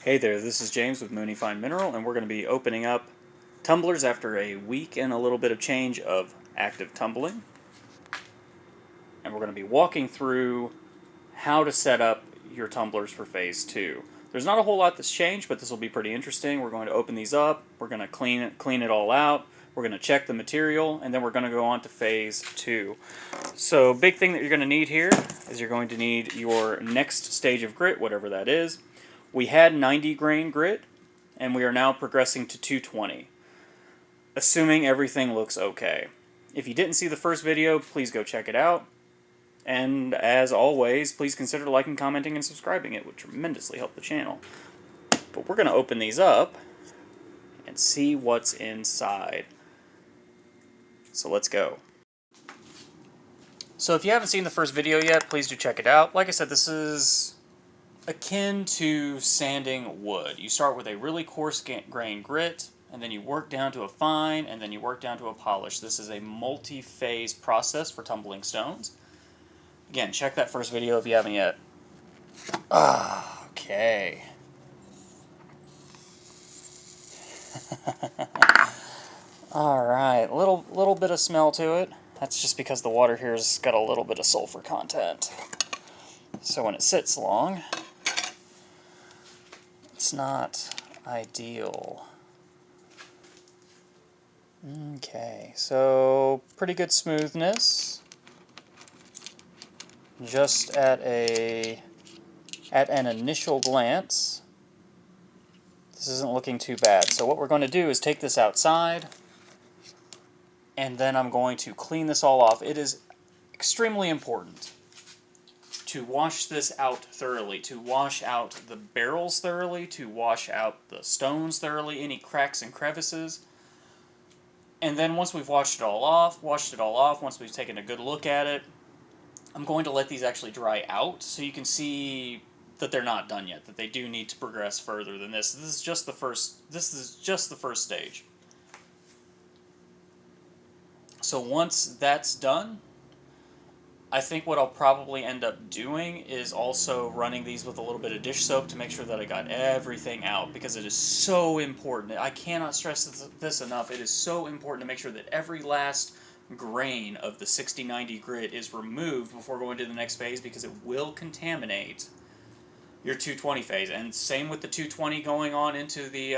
Hey there, this is James with Mooney Fine Mineral, and we're going to be opening up tumblers after a week and a little bit of change of active tumbling. And we're going to be walking through how to set up your tumblers for phase 2. There's not a whole lot that's changed, but this will be pretty interesting. We're going to open these up, we're going to clean it all out, we're going to check the material, and then we're going to go on to phase 2. So big thing that you're going to need here is you're going to need your next stage of grit, whatever that is. We had 90 grain grit, and we are now progressing to 220, assuming everything looks okay. If you didn't see the first video, please go check it out. And as always, please consider liking, commenting, and subscribing. It would tremendously help the channel. But we're going to open these up and see what's inside. So let's go. So if you haven't seen the first video yet, please do check it out. Like I said, this is akin to sanding wood. You start with a really coarse grain grit, and then you work down to a fine, and then you work down to a polish. This is a multi-phase process for tumbling stones. Again, check that first video if you haven't yet. Okay. Alright, little bit of smell to it. That's just because the water here's got a little bit of sulfur content. So when it sits long, it's not ideal. Okay, so pretty good smoothness. Just at an initial glance, this isn't looking too bad. So what we're going to do is take this outside, and then I'm going to clean this all off. It is extremely important to wash this out thoroughly, to wash out the barrels thoroughly, to wash out the stones thoroughly, any cracks and crevices. And then once we've washed it all off, once we've taken a good look at it, I'm going to let these actually dry out so you can see that they're not done yet, that they do need to progress further than this. This is just the first stage. So once that's done, I think what I'll probably end up doing is also running these with a little bit of dish soap to make sure that I got everything out, because it is so important. I cannot stress this enough. It is so important to make sure that every last grain of the 60-90 grit is removed before going to the next phase, because it will contaminate your 220 phase. And same with the 220 going on into the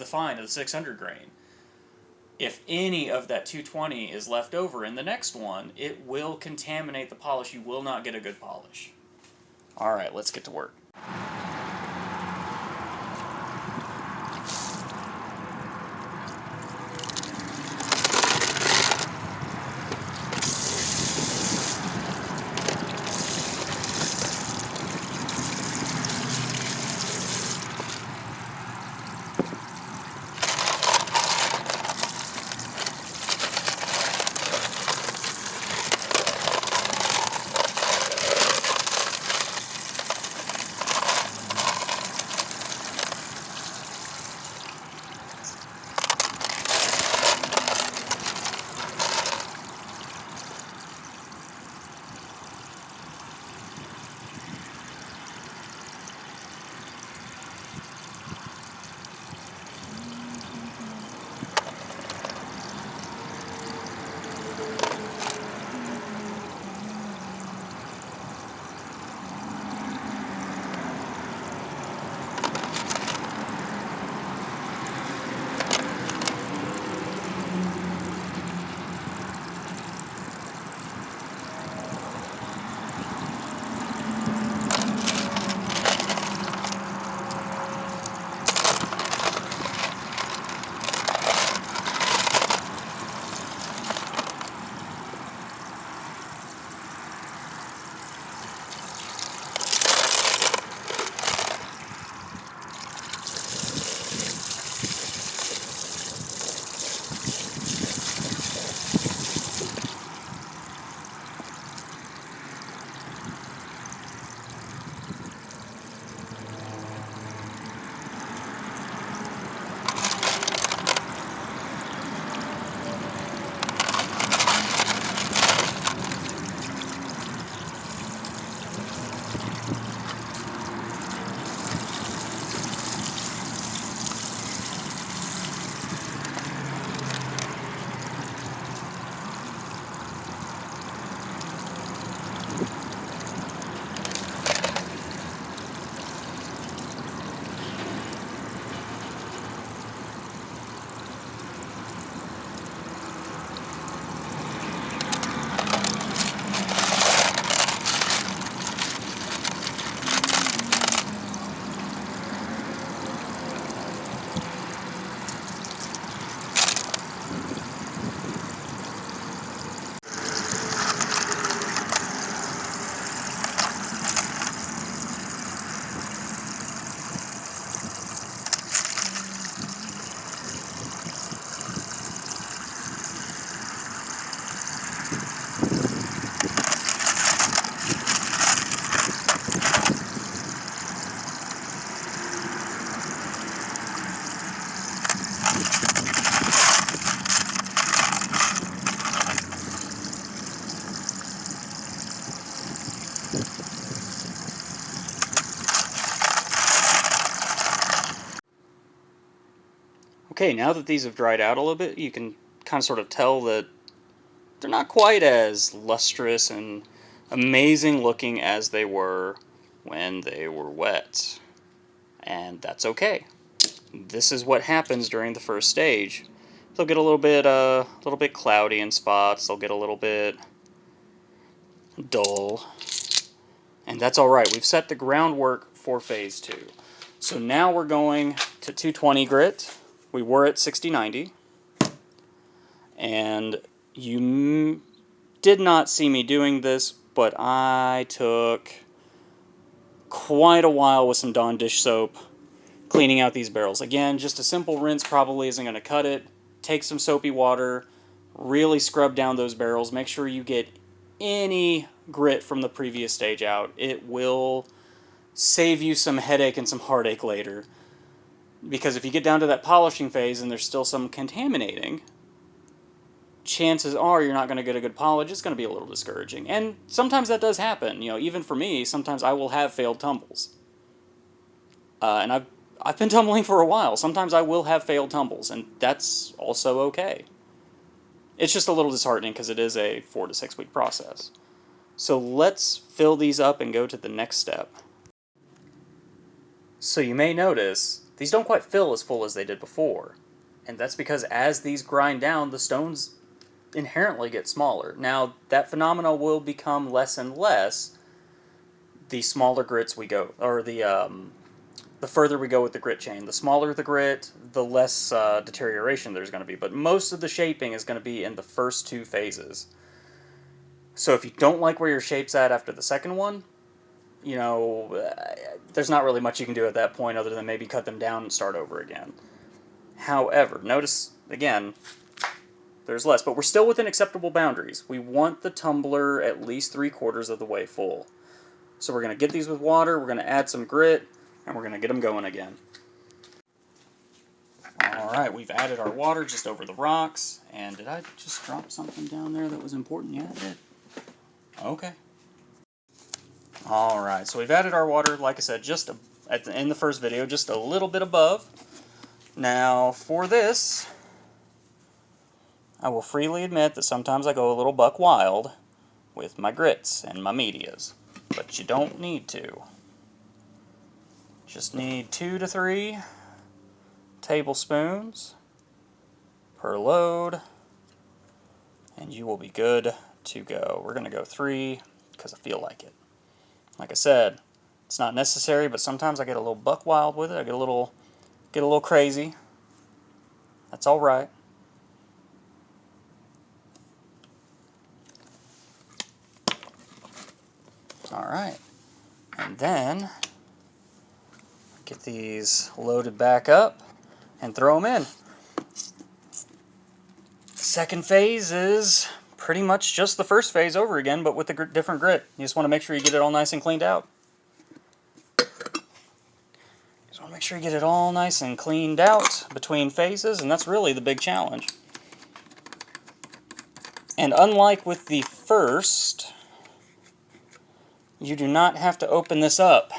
fine of the 600 grain. If any of that 220 is left over in the next one, it will contaminate the polish. You will not get a good polish. Alright, let's get to work. Okay, now that these have dried out a little bit, you can kind of sort of tell that they're not quite as lustrous and amazing looking as they were when they were wet. And that's okay. This is what happens during the first stage. They'll get a little bit cloudy in spots, they'll get a little bit dull. And that's alright, we've set the groundwork for phase 2. So now we're going to 220 grit. We were at 60-90, and you did not see me doing this, but I took quite a while with some Dawn dish soap cleaning out these barrels. Again, just a simple rinse probably isn't going to cut it. Take some soapy water, really scrub down those barrels, make sure you get any grit from the previous stage out. It will save you some headache and some heartache later. Because if you get down to that polishing phase and there's still some contaminating, chances are you're not going to get a good polish. It's going to be a little discouraging. And sometimes that does happen. You know, even for me, sometimes I will have failed tumbles. And I've been tumbling for a while. Sometimes I will have failed tumbles, and that's also okay. It's just a little disheartening because it is a 4 to 6 week process. So let's fill these up and go to the next step. So you may notice these don't quite fill as full as they did before, and that's because as these grind down, the stones inherently get smaller. Now, that phenomena will become less and less the smaller grits we go, or the further we go with the grit chain. The smaller the grit, the less deterioration there's going to be, but most of the shaping is going to be in the first 2 phases. So if you don't like where your shape's at after the second one, you know, there's not really much you can do at that point other than maybe cut them down and start over again. However, notice, again, there's less, but we're still within acceptable boundaries. We want the tumbler at least 3/4 of the way full. So we're going to get these with water, we're going to add some grit, and we're going to get them going again. Alright, we've added our water just over the rocks, and did I just drop something down there that was important? Yeah, I did. Okay. Alright, so we've added our water, like I said, just in the first video, just a little bit above. Now, for this, I will freely admit that sometimes I go a little buck wild with my grits and my medias, but you don't need to. Just need 2 to 3 tablespoons per load, and you will be good to go. We're going to go 3 because I feel like it. Like I said, it's not necessary, but sometimes I get a little buck wild with it. I get a little crazy. That's all right. All right, and then get these loaded back up and throw them in. Second phase is pretty much just the first phase over again, but with a different grit. You just want to make sure you get it all nice and cleaned out. Just want to make sure you get it all nice and cleaned out between phases, and that's really the big challenge. And unlike with the first, you do not have to open this up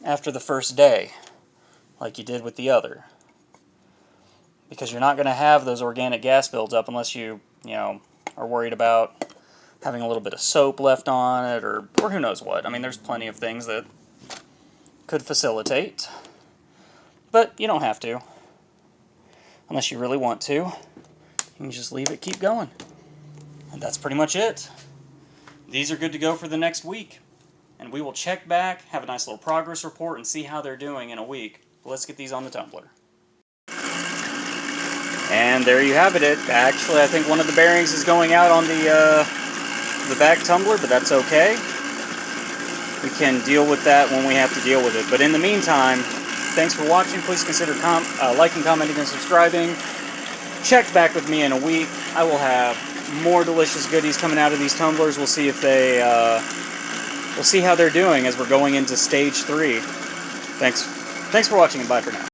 after the first day like you did with the other, because you're not going to have those organic gas builds up unless you are worried about having a little bit of soap left on it, or who knows what. I mean, there's plenty of things that could facilitate, but you don't have to unless you really want to. You can just leave it, keep going, and that's pretty much it. These are good to go for the next week, and we will check back, have a nice little progress report, and see how they're doing in a week. Let's get these on the tumbler. And there you have it. Actually, I think one of the bearings is going out on the back tumbler, but that's okay. We can deal with that when we have to deal with it. But in the meantime, thanks for watching. Please consider liking, commenting, and subscribing. Check back with me in a week. I will have more delicious goodies coming out of these tumblers. We'll see if they, we'll see how they're doing as we're going into stage 3. Thanks for watching, and bye for now.